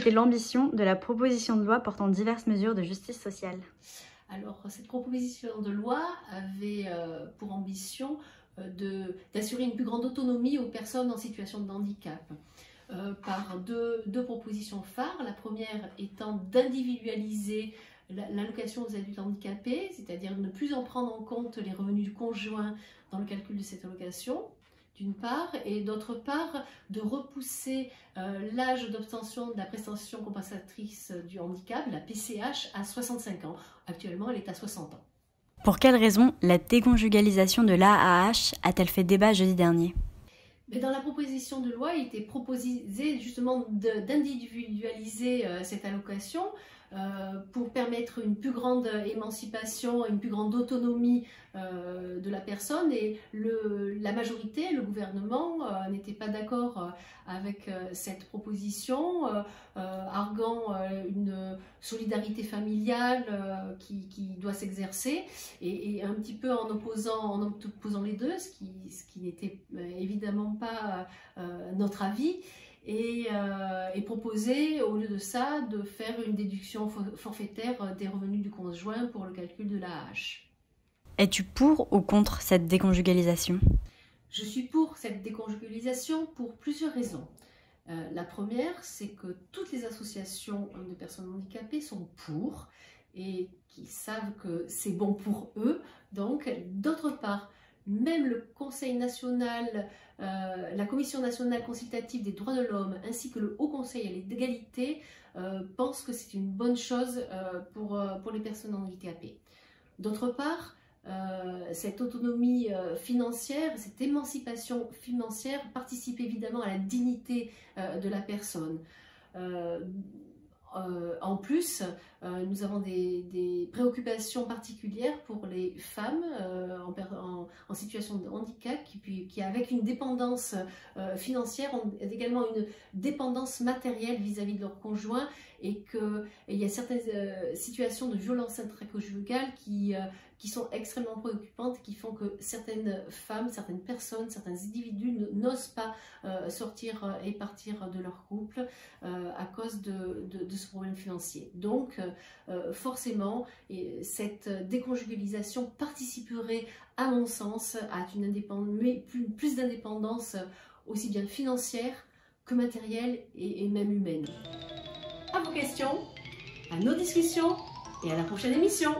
était l'ambition de la proposition de loi portant diverses mesures de justice sociale? Alors, cette proposition de loi avait pour ambition d'assurer une plus grande autonomie aux personnes en situation de handicap par deux propositions phares. La première étant d'individualiser l'allocation aux adultes handicapés, c'est-à-dire de ne plus en prendre en compte les revenus du conjoint dans le calcul de cette allocation, d'une part, et d'autre part, de repousser l'âge d'obtention de la prestation compensatrice du handicap, la PCH, à 65 ans. Actuellement, elle est à 60 ans. Pour quelles raisons la déconjugalisation de l'AAH a-t-elle fait débat jeudi dernier? Mais dans la proposition de loi, il était proposé justement d'individualiser cette allocation pour permettre une plus grande émancipation, une plus grande autonomie de la personne, et la majorité, le gouvernement n'était pas d'accord avec cette proposition, arguant une solidarité familiale qui doit s'exercer, et un petit peu en opposant les deux, ce qui n'était évidemment pas notre avis. Et proposer, au lieu de ça, de faire une déduction forfaitaire des revenus du conjoint pour le calcul de l'AAH. Es-tu pour ou contre cette déconjugalisation? Je suis pour cette déconjugalisation pour plusieurs raisons. La première, c'est que toutes les associations de personnes handicapées sont pour et qui savent que c'est bon pour eux. Donc, d'autre part, même le Conseil national, la Commission nationale consultative des droits de l'homme ainsi que le Haut Conseil à l'égalité pensent que c'est une bonne chose pour les personnes handicapées. D'autre part, cette autonomie financière, cette émancipation financière participe évidemment à la dignité de la personne. En plus, nous avons des préoccupations particulières pour les femmes en situation de handicap qui avec une dépendance financière, ont également une dépendance matérielle vis-à-vis de leur conjoint, et qu'il y a certaines situations de violence intraconjugale qui sont extrêmement préoccupantes, qui font que certaines femmes, certaines personnes, certains individus n'osent pas sortir et partir de leur couple à cause de ce problème financier. Donc, forcément, cette déconjugalisation participerait, à mon sens, à plus d'indépendance aussi bien financière que matérielle et même humaine. À vos questions, à nos discussions et à la prochaine émission.